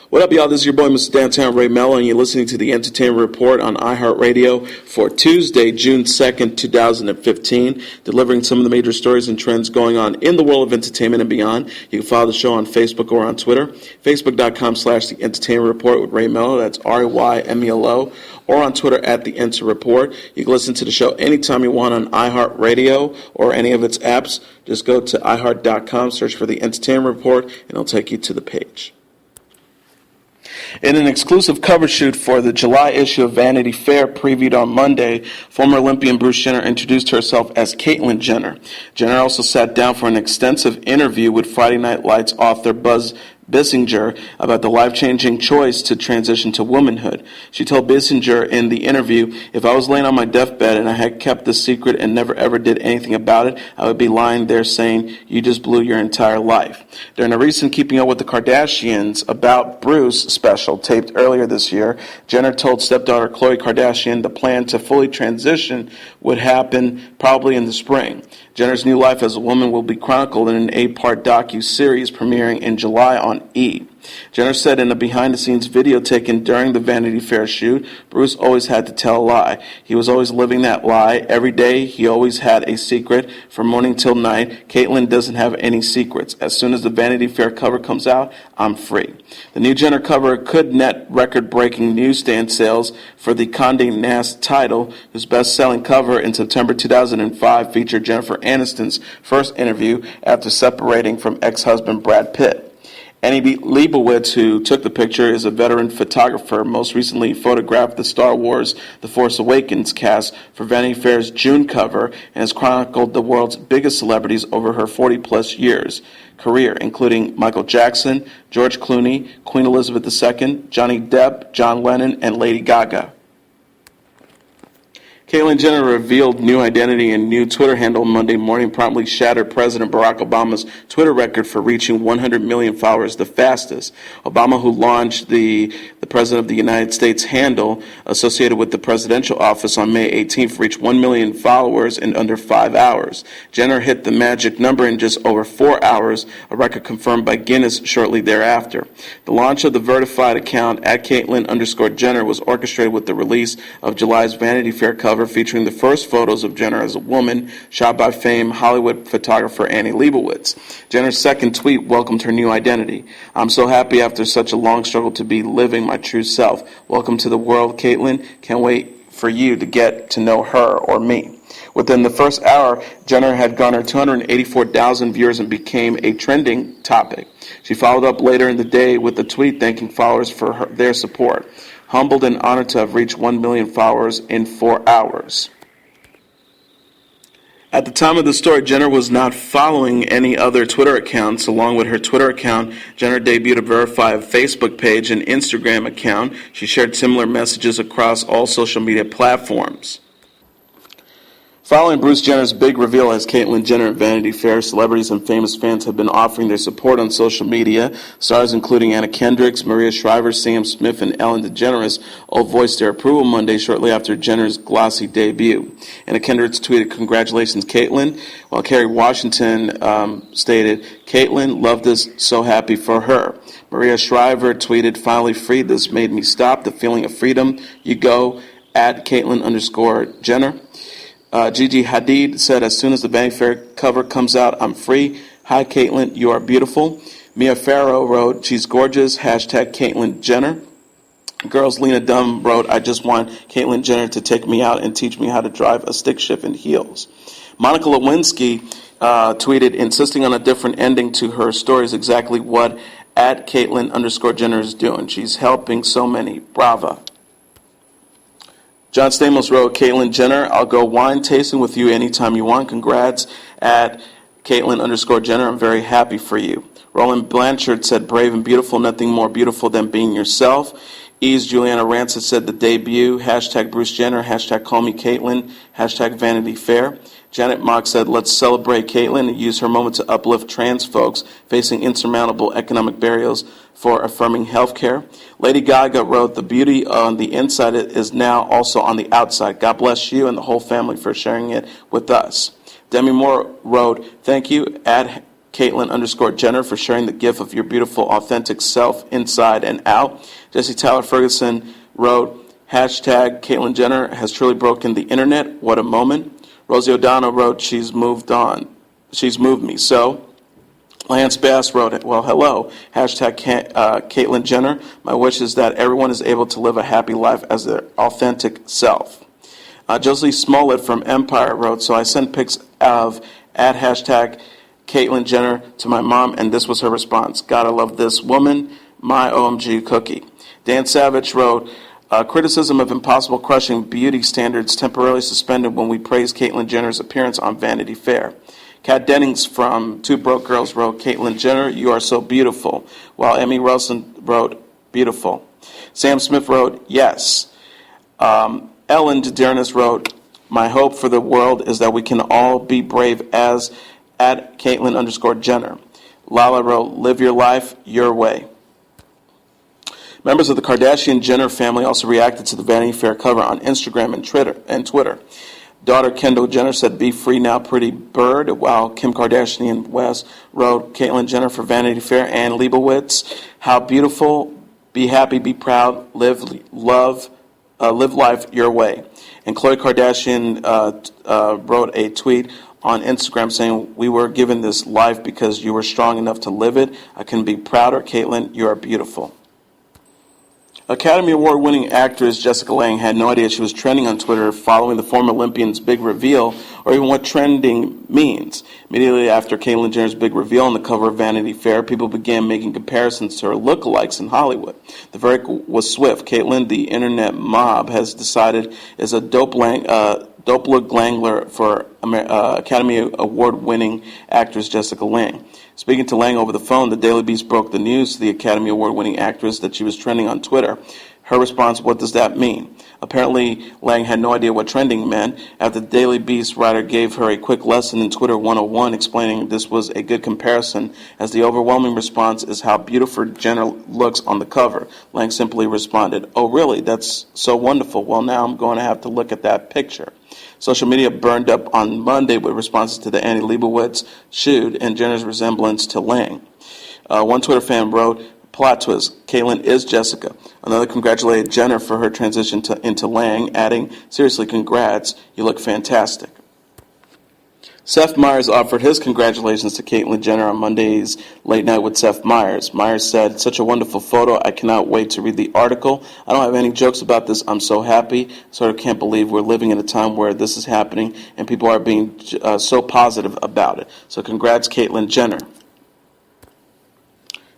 What up, y'all? This is your boy, Mr. Downtown Ray Melo, and you're listening to the Entertainment Report on iHeartRadio for Tuesday, June 2nd, 2015, delivering some of the major stories and trends going on in the world of entertainment and beyond. You can follow the show on Facebook or on Twitter, facebook.com/The Entertainment Report with Ray Melo, that's RAYMELO, or on Twitter at The Enter Report. You can listen to the show anytime you want on iHeartRadio or any of its apps. Just go to iHeart.com, search for The Entertainment Report, and it'll take you to the page. In an exclusive cover shoot for the July issue of Vanity Fair previewed on Monday, former Olympian Bruce Jenner introduced herself as Caitlyn Jenner. Jenner also sat down for an extensive interview with Friday Night Lights author Buzz Bissinger about the life-changing choice to transition to womanhood. She told Bissinger in the interview, "If I was laying on my deathbed and I had kept the secret and never ever did anything about it, I would be lying there saying, you just blew your entire life." During a recent Keeping Up with the Kardashians About Bruce special taped earlier this year, Jenner told stepdaughter Khloe Kardashian the plan to fully transition would happen probably in the spring. Jenner's new life as a woman will be chronicled in an 8-part docu-series premiering in July on E! Jenner said in a behind-the-scenes video taken during the Vanity Fair shoot, Bruce always had to tell a lie. He was always living that lie. Every day, he always had a secret. From morning till night, Caitlyn doesn't have any secrets. As soon as the Vanity Fair cover comes out, I'm free. The new Jenner cover could net record-breaking newsstand sales for the Condé Nast title, whose best-selling cover in September 2005 featured Jennifer Aniston's first interview after separating from ex-husband Brad Pitt. Annie Leibovitz, who took the picture, is a veteran photographer. Most recently photographed the Star Wars The Force Awakens cast for Vanity Fair's June cover and has chronicled the world's biggest celebrities over her 40-plus years career, including Michael Jackson, George Clooney, Queen Elizabeth II, Johnny Depp, John Lennon, and Lady Gaga. Caitlyn Jenner revealed new identity and new Twitter handle Monday morning, promptly shattered President Barack Obama's Twitter record for reaching 100 million followers the fastest. Obama, who launched the President of the United States handle associated with the presidential office on May 18th, reached 1 million followers in under 5 hours. Jenner hit the magic number in just over 4 hours, a record confirmed by Guinness shortly thereafter. The launch of the verified account at Caitlyn_Jenner was orchestrated with the release of July's Vanity Fair cover featuring the first photos of Jenner as a woman, shot by famed Hollywood photographer Annie Leibovitz. Jenner's second tweet welcomed her new identity. "I'm so happy after such a long struggle to be living my true self. Welcome to the world, Caitlyn. Can't wait for you to get to know her or me." Within the first hour, Jenner had garnered 284,000 viewers and became a trending topic. She followed up later in the day with a tweet thanking followers for their support. "Humbled and honored to have reached 1 million followers in 4 hours." At the time of the story, Jenner was not following any other Twitter accounts. Along with her Twitter account, Jenner debuted a verified Facebook page and Instagram account. She shared similar messages across all social media platforms. Following Bruce Jenner's big reveal as Caitlyn Jenner at Vanity Fair, celebrities and famous fans have been offering their support on social media. Stars including Anna Kendrick, Maria Shriver, Sam Smith, and Ellen DeGeneres all voiced their approval Monday shortly after Jenner's glossy debut. Anna Kendrick tweeted, "Congratulations, Caitlyn," while Kerry Washington stated, "Caitlyn, love this, so happy for her." Maria Shriver tweeted, "Finally free, this made me stop, the feeling of freedom. You go at Caitlyn_Jenner." Gigi Hadid said, "As soon as the Vanity Fair cover comes out, I'm free. Hi, Caitlyn, you are beautiful." Mia Farrow wrote, "She's gorgeous. Hashtag Caitlyn Jenner." Girls Lena Dunham wrote, "I just want Caitlyn Jenner to take me out and teach me how to drive a stick shift in heels." Monica Lewinsky tweeted, insisting on a different ending to her story is exactly what at Caitlyn_Jenner is doing. She's helping so many. Brava. John Stamos wrote, "Caitlyn Jenner, I'll go wine tasting with you anytime you want. Congrats at Caitlyn_Jenner. I'm very happy for you." Roland Blanchard said, "Brave and beautiful, nothing more beautiful than being yourself." Juliana Rancid said, "The debut, hashtag Bruce Jenner, hashtag call me Caitlyn, hashtag Vanity Fair." Janet Mock said, "Let's celebrate Caitlyn and use her moment to uplift trans folks facing insurmountable economic barriers for affirming health care." Lady Gaga wrote, "The beauty on the inside is now also on the outside. God bless you and the whole family for sharing it with us." Demi Moore wrote, "Thank you at Caitlyn_Jenner, for sharing the gift of your beautiful, authentic self inside and out. Jesse Tyler Ferguson wrote, hashtag Caitlyn Jenner has truly broken the internet. What a moment. Rosie O'Donnell wrote, she's moved on. She's moved me. So, Lance Bass wrote, well, hello, hashtag Caitlyn Jenner. My wish is that everyone is able to live a happy life as their authentic self. Josie Smollett from Empire wrote, so I sent pics of at hashtag Caitlyn Jenner to my mom, and this was her response. Gotta love this woman, my OMG cookie. Dan Savage wrote, criticism of impossible crushing beauty standards temporarily suspended when we praise Caitlyn Jenner's appearance on Vanity Fair. Kat Dennings from Two Broke Girls wrote, Caitlyn Jenner, you are so beautiful, while Emmy Wilson wrote, beautiful. Sam Smith wrote, yes. Ellen DeDernis wrote, my hope for the world is that we can all be brave as at Caitlyn_Jenner. Lala wrote, live your life your way. Members of the Kardashian-Jenner family also reacted to the Vanity Fair cover on Instagram and Twitter. Daughter Kendall Jenner said, be free now, pretty bird, while Kim Kardashian West wrote, Caitlyn Jenner for Vanity Fair. Ann Leibovitz, how beautiful, be happy, be proud, live life your way. And Khloe Kardashian wrote a tweet on Instagram saying, we were given this life because you were strong enough to live it. I couldn't be prouder. Caitlyn, you are beautiful. Academy Award-winning actress Jessica Lange had no idea she was trending on Twitter following the former Olympian's big reveal, or even what trending means. Immediately after Caitlyn Jenner's big reveal on the cover of Vanity Fair, people began making comparisons to her lookalikes in Hollywood. The verdict was swift. Caitlyn, the internet mob, has decided is a doppelganger for Academy Award-winning actress Jessica Lange. Speaking to Lange over the phone, the Daily Beast broke the news to the Academy Award-winning actress that she was trending on Twitter. Her response, what does that mean? Apparently, Lange had no idea what trending meant. After the Daily Beast writer gave her a quick lesson in Twitter 101, explaining this was a good comparison, as the overwhelming response is how beautiful Jenner looks on the cover. Lange simply responded, oh really, that's so wonderful. Well, now I'm going to have to look at that picture. Social media burned up on Monday with responses to the Annie Leibovitz shoot and Jenner's resemblance to Lange. One Twitter fan wrote, plot twist, Caitlyn is Jessica. Another congratulated Jenner for her transition into Lange, adding, seriously, congrats, you look fantastic. Seth Meyers offered his congratulations to Caitlyn Jenner on Monday's Late Night with Seth Meyers. Meyers said, such a wonderful photo. I cannot wait to read the article. I don't have any jokes about this. I'm so happy. Sort of can't believe we're living in a time where this is happening and people are being so positive about it. So congrats, Caitlyn Jenner.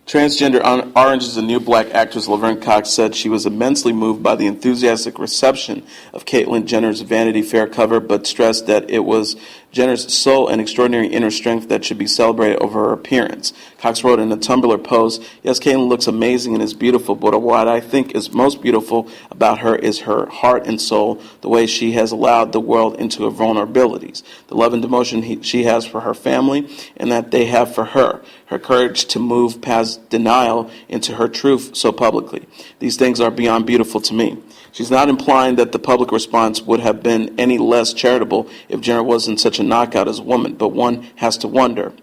Transgender Orange is the New Black actress Laverne Cox said she was immensely moved by the enthusiastic reception of Caitlyn Jenner's Vanity Fair cover, but stressed that it was Jenner's soul and extraordinary inner strength that should be celebrated over her appearance. Cox wrote in a Tumblr post, yes, Caitlyn looks amazing and is beautiful, but what I think is most beautiful about her is her heart and soul, the way she has allowed the world into her vulnerabilities, the love and devotion she has for her family and that they have for her courage to move past denial into her truth so publicly. These things are beyond beautiful to me. She's not implying that the public response would have been any less charitable if Jenner wasn't such a knockout as a woman, but one has to wonder.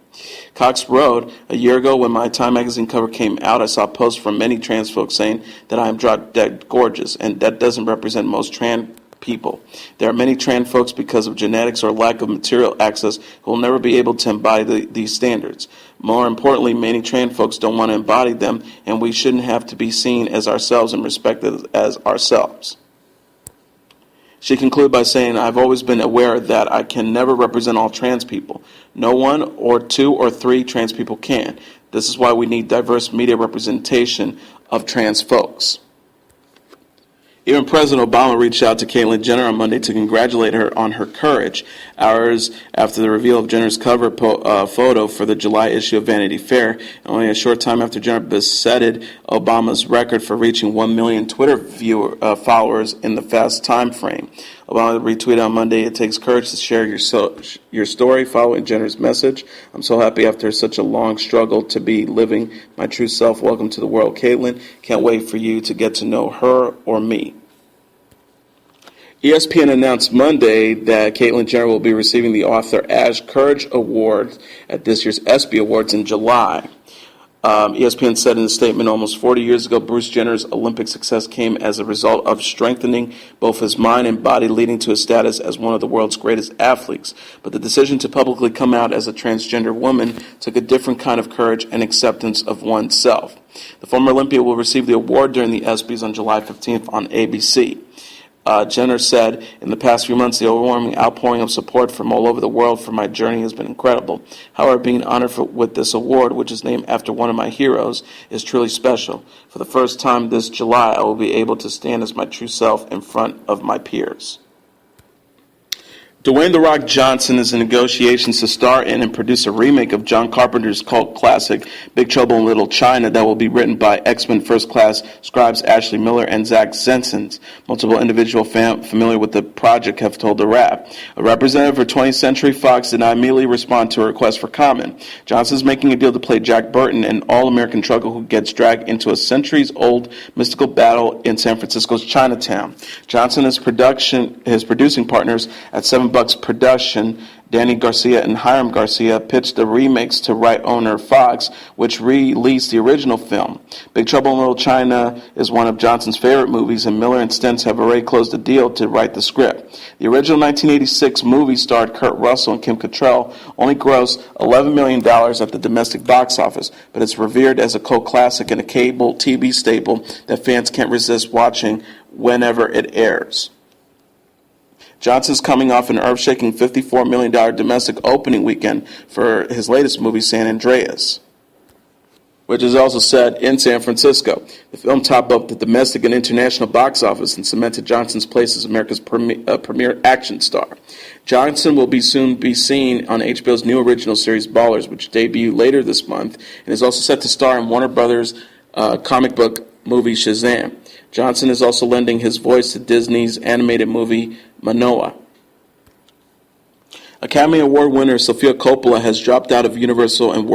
Cox wrote, a year ago when my Time magazine cover came out, I saw posts from many trans folks saying that I am drop dead gorgeous, and that doesn't represent most trans people. There are many trans folks because of genetics or lack of material access who will never be able to embody these standards. More importantly, many trans folks don't want to embody them, and we shouldn't have to be seen as ourselves and respected as ourselves. She concluded by saying, I've always been aware that I can never represent all trans people. No one or two or three trans people can. This is why we need diverse media representation of trans folks. Even President Obama reached out to Caitlyn Jenner on Monday to congratulate her on her courage, hours after the reveal of Jenner's cover photo for the July issue of Vanity Fair, and only a short time after Jenner besetted Obama's record for reaching 1 million Twitter followers in the fast time frame. Obama retweeted on Monday, it takes courage to share your story following Jenner's message. I'm so happy after such a long struggle to be living my true self. Welcome to the world, Caitlyn. Can't wait for you to get to know her or me. ESPN announced Monday that Caitlyn Jenner will be receiving the Arthur Ashe Courage Award at this year's ESPY Awards in July. ESPN said in a statement, almost 40 years ago, Bruce Jenner's Olympic success came as a result of strengthening both his mind and body, leading to his status as one of the world's greatest athletes. But the decision to publicly come out as a transgender woman took a different kind of courage and acceptance of oneself. The former Olympian will receive the award during the ESPYs on July 15th on ABC. Jenner said, in the past few months, the overwhelming outpouring of support from all over the world for my journey has been incredible. However, being honored with this award, which is named after one of my heroes, is truly special. For the first time this July, I will be able to stand as my true self in front of my peers. Dwayne "The Rock" Johnson is in negotiations to star in and produce a remake of John Carpenter's cult classic Big Trouble in Little China that will be written by X-Men First Class scribes Ashley Miller and Zach Zenson. Multiple individuals familiar with the project have told The Wrap. A representative for 20th Century Fox did not immediately respond to a request for comment. Johnson's making a deal to play Jack Burton, an all-American trucker who gets dragged into a centuries-old mystical battle in San Francisco's Chinatown. Johnson is his producing partners at 7 Bucks Production, Danny Garcia and Hiram Garcia, pitched the remakes to right owner Fox, which released the original film. Big Trouble in Little China is one of Johnson's favorite movies, and Miller and Stentz have already closed a deal to write the script. The original 1986 movie starred Kurt Russell and Kim Cattrall, only grossed $11 million at the domestic box office, but it's revered as a cult classic and a cable TV staple that fans can't resist watching whenever it airs. Johnson's coming off an earth-shaking $54 million domestic opening weekend for his latest movie, San Andreas, which is also set in San Francisco. The film topped up the domestic and international box office and cemented Johnson's place as America's premier action star. Johnson will soon be seen on HBO's new original series, Ballers, which debuts later this month, and is also set to star in Warner Brothers' comic book movie Shazam. Johnson is also lending his voice to Disney's animated movie Manoa. Academy Award winner Sofia Coppola has dropped out of Universal and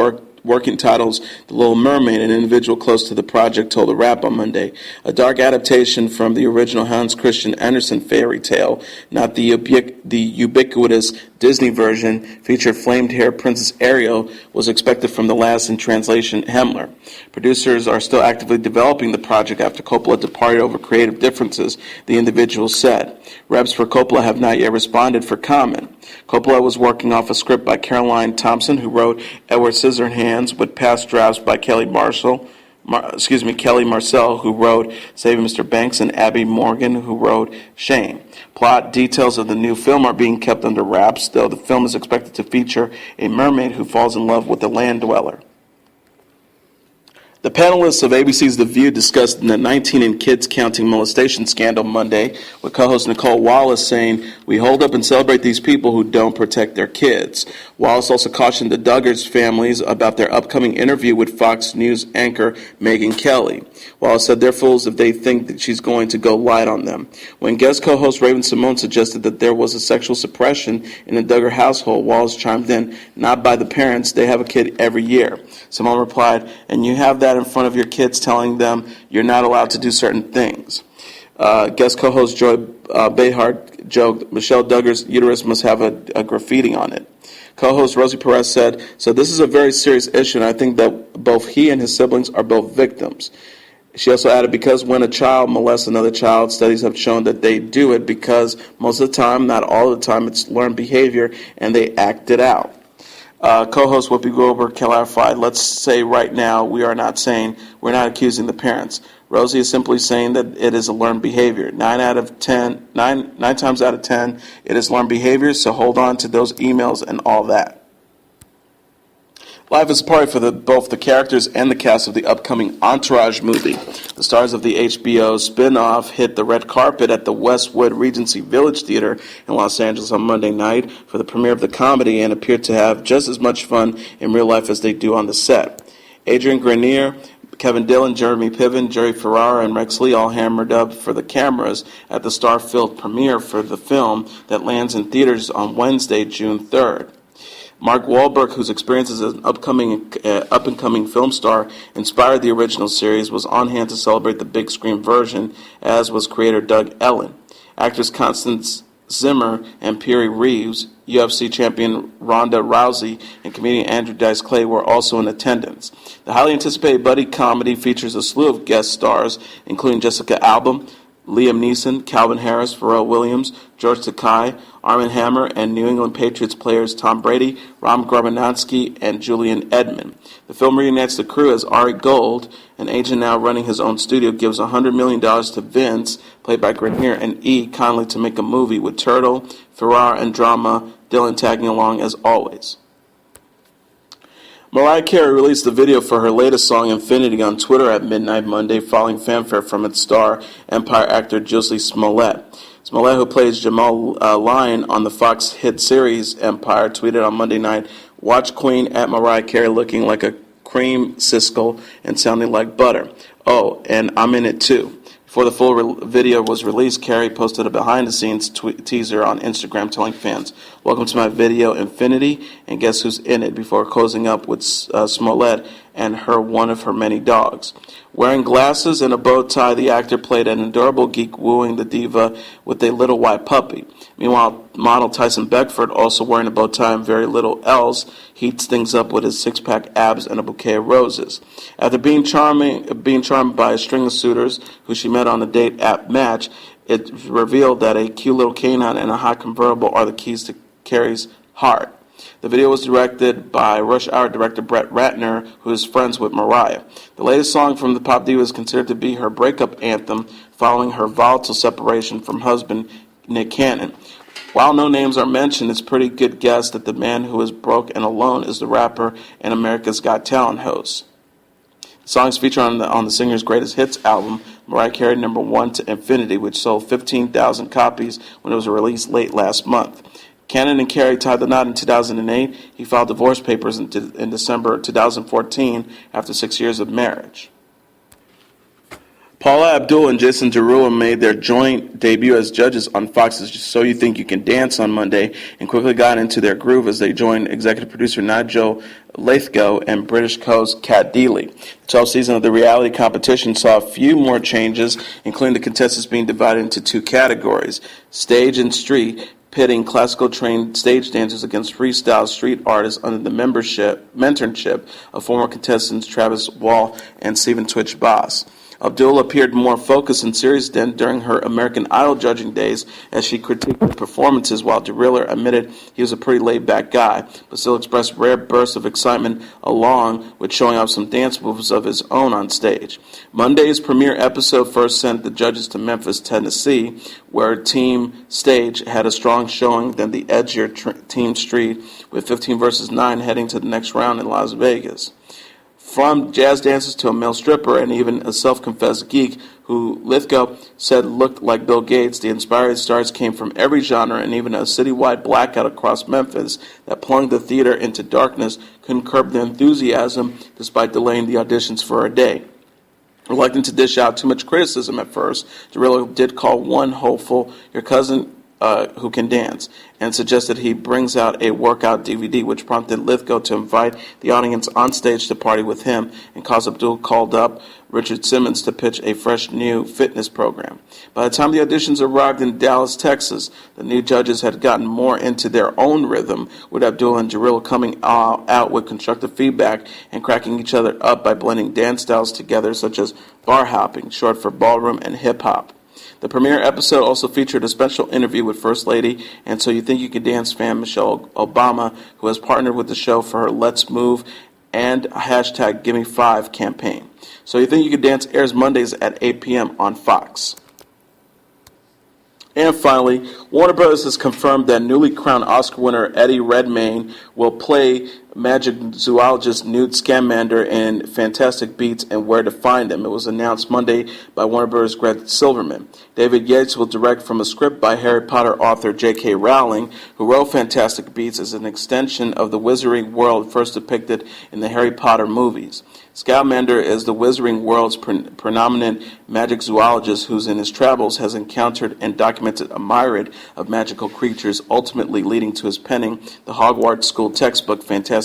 working titles The Little Mermaid, an individual close to the project told The Wrap on Monday. A dark adaptation from the original Hans Christian Andersen fairy tale, not the ubiquitous Disney version, featured flamed-haired Princess Ariel, was expected from the last in translation Himmler. Producers are still actively developing the project after Coppola departed over creative differences, the individual said. Reps for Coppola have not yet responded for comment. Coppola was working off a script by Caroline Thompson, who wrote Edward Scissorhands, with past drafts by Kelly Marcel, who wrote Saving Mr. Banks, and Abby Morgan, who wrote Shame. Plot details of the new film are being kept under wraps, though the film is expected to feature a mermaid who falls in love with a land dweller. The panelists of ABC's The View discussed the 19 and kids counting molestation scandal Monday, with co-host Nicole Wallace saying, "We hold up and celebrate these people who don't protect their kids." Wallace also cautioned the Duggars families about their upcoming interview with Fox News anchor Megyn Kelly. Wallace said they're fools if they think that she's going to go light on them. When guest co-host Raven Simone suggested that there was a sexual suppression in the Duggar household, Wallace chimed in, "Not by the parents, they have a kid every year." Simone replied, "And you have that in front of your kids telling them you're not allowed to do certain things." Guest co-host Joy Behar joked, "Michelle Duggar's uterus must have a graffiti on it." Co-host Rosie Perez said, "So this is a very serious issue, and I think that both he and his siblings are both victims." She also added, "Because when a child molests another child, studies have shown that they do it because most of the time, not all of the time, it's learned behavior, and they act it out." Co-host Whoopi Goldberg clarified, "Let's say right now we're not accusing the parents. Rosie is simply saying that it is a learned behavior. 9 times out of 10, it is learned behavior, so hold on to those emails and all that." Life is a party for both the characters and the cast of the upcoming Entourage movie. The stars of the HBO spin-off hit the red carpet at the Westwood Regency Village Theater in Los Angeles on Monday night for the premiere of the comedy, and appeared to have just as much fun in real life as they do on the set. Adrian Grenier, Kevin Dillon, Jeremy Piven, Jerry Ferrara, and Rex Lee all hammered up for the cameras at the star-filled premiere for the film that lands in theaters on Wednesday, June 3rd. Mark Wahlberg, whose experience as an up-and-coming film star inspired the original series, was on hand to celebrate the big-screen version, as was creator Doug Ellen. Actress Constance Zimmer and Piri Reeves, UFC champion Ronda Rousey, and comedian Andrew Dice Clay were also in attendance. The highly anticipated buddy comedy features a slew of guest stars, including Jessica Alba, Liam Neeson, Calvin Harris, Pharrell Williams, George Takei, Armand Hammer, and New England Patriots players Tom Brady, Rom Grobanowski, and Julian Edmond. The film reunites the crew as Ari Gold, an agent now running his own studio, gives $100 million to Vince, played by Grenier, and E. Conley to make a movie with Turtle, Ferrar, and Drama, Dylan tagging along as always. Mariah Carey released the video for her latest song, Infinity, on Twitter at midnight Monday, following fanfare from its star, Empire actor Jussie Smollett. Smollett, who plays Jamal Lyon on the Fox hit series Empire, tweeted on Monday night, "Watch Queen at Mariah Carey looking like a cream siskel and sounding like butter. Oh, and I'm in it too." Before the full video was released, Carey posted a behind-the-scenes teaser on Instagram telling fans, "Welcome to my video, Infinity, and guess who's in it," before closing up with Smollett and one of her many dogs. Wearing glasses and a bow tie, the actor played an adorable geek wooing the diva with a little white puppy. Meanwhile, model Tyson Beckford, also wearing a bow tie and very little else, heats things up with his six-pack abs and a bouquet of roses. After being charmed by a string of suitors who she met on a date app Match, it revealed that a cute little canine and a hot convertible are the keys to Carey's heart. The video was directed by Rush Hour director Brett Ratner, who is friends with Mariah. The latest song from the pop diva is considered to be her breakup anthem following her volatile separation from husband Nick Cannon. While no names are mentioned, it's a pretty good guess that the man who is broke and alone is the rapper and America's Got Talent host. The songs featured on the singer's greatest hits album, Mariah Carey #1 to Infinity, which sold 15,000 copies when it was released late last month. Cannon and Carey tied the knot in 2008. He filed divorce papers in December 2014 after 6 years of marriage. Paula Abdul and Jason Derulo made their joint debut as judges on Fox's So You Think You Can Dance on Monday and quickly got into their groove as they joined executive producer Nigel Lithgow and British host Kat Deely. The 12th season of the reality competition saw a few more changes, including the contestants being divided into two categories, stage and street, pitting classical trained stage dancers against freestyle street artists under the mentorship of former contestants Travis Wall and Stephen Twitch Boss. Abdul appeared more focused and serious than during her American Idol judging days as she critiqued the performances, while Derulo admitted he was a pretty laid-back guy, but still expressed rare bursts of excitement along with showing off some dance moves of his own on stage. Monday's premiere episode first sent the judges to Memphis, Tennessee, where Team Stage had a strong showing than the edgier Team Street, with 15 versus 9 heading to the next round in Las Vegas. From jazz dancers to a male stripper and even a self-confessed geek who Lithgow said looked like Bill Gates, the inspired stars came from every genre, and even a citywide blackout across Memphis that plunged the theater into darkness couldn't curb their enthusiasm despite delaying the auditions for a day. Reluctant to dish out too much criticism at first, Derulo did call one hopeful, "Your cousin who can dance," and suggested he brings out a workout DVD, which prompted Lithgow to invite the audience on stage to party with him and caused Abdul called up Richard Simmons to pitch a fresh new fitness program. By the time the auditions arrived in Dallas, Texas, the new judges had gotten more into their own rhythm, with Abdul and Derulo coming out with constructive feedback and cracking each other up by blending dance styles together, such as bar hopping, short for ballroom, and hip-hop. The premiere episode also featured a special interview with First Lady and So You Think You Can Dance fan Michelle Obama, who has partnered with the show for her Let's Move and #Gimme5 campaign. So You Think You Can Dance airs Mondays at 8 p.m. on Fox. And finally, Warner Bros. Has confirmed that newly crowned Oscar winner Eddie Redmayne will play magic zoologist Newt Scamander in Fantastic Beasts and Where to Find Them. It was announced Monday by Warner Bros. Greg Silverman. David Yates will direct from a script by Harry Potter author J.K. Rowling, who wrote Fantastic Beasts as an extension of the wizarding world first depicted in the Harry Potter movies. Scamander is the wizarding world's predominant magic zoologist who in his travels has encountered and documented a myriad of magical creatures, ultimately leading to his penning the Hogwarts School textbook Fantastic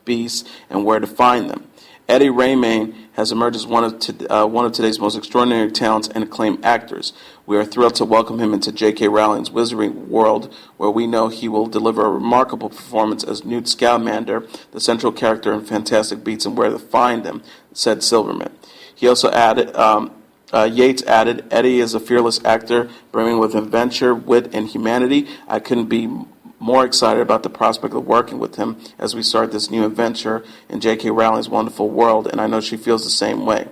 Beasts and Where to Find Them. Eddie Redmayne has emerged as one of today's most extraordinary talents and acclaimed actors. We are thrilled to welcome him into J.K. Rowling's Wizarding World, where we know he will deliver a remarkable performance as Newt Scamander, the central character in Fantastic Beasts and Where to Find Them, said Silverman. He also added, Yates added, Eddie is a fearless actor, brimming with adventure, wit, and humanity. I couldn't be more excited about the prospect of working with him as we start this new adventure in J.K. Rowling's wonderful world, and I know she feels the same way.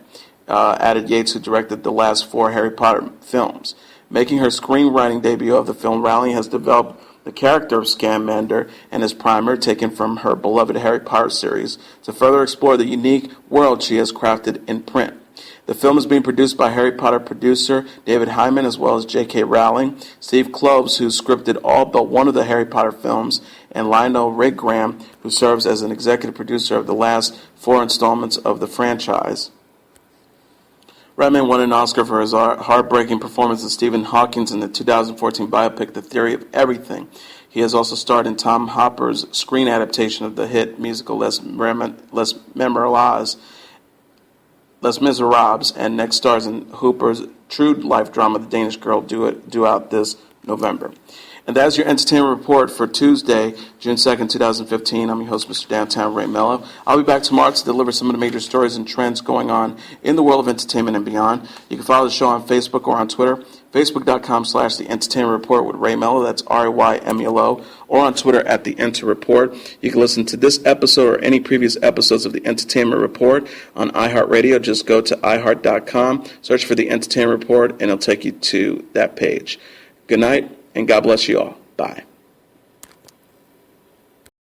Added Yates, who directed the last 4 Harry Potter films. Making her screenwriting debut of the film, Rowling has developed the character of Scamander and his primer, taken from her beloved Harry Potter series, to further explore the unique world she has crafted in print. The film is being produced by Harry Potter producer David Hyman as well as J.K. Rowling, Steve Kloves, who scripted all but one of the Harry Potter films, and Lionel Rickgram, who serves as an executive producer of the last 4 installments of the franchise. Redman won an Oscar for his heartbreaking performance as Stephen Hawking in the 2014 biopic The Theory of Everything. He has also starred in Tom Hopper's screen adaptation of the hit musical Les Miserables, and next stars in Hooper's true life drama The Danish Girl due out this November. And that's your entertainment report for Tuesday, June 2nd, 2015. I'm your host, Mr. Downtown Ray Melo. I'll be back tomorrow to deliver some of the major stories and trends going on in the world of entertainment and beyond. You can follow the show on Facebook or on Twitter, Facebook.com/The Entertainment Report with Ray Melo, that's RayMelo, or on Twitter at The Enter Report. You can listen to this episode or any previous episodes of The Entertainment Report on iHeartRadio. Just go to iHeart.com, search for The Entertainment Report, and it'll take you to that page. Good night, and God bless you all. Bye.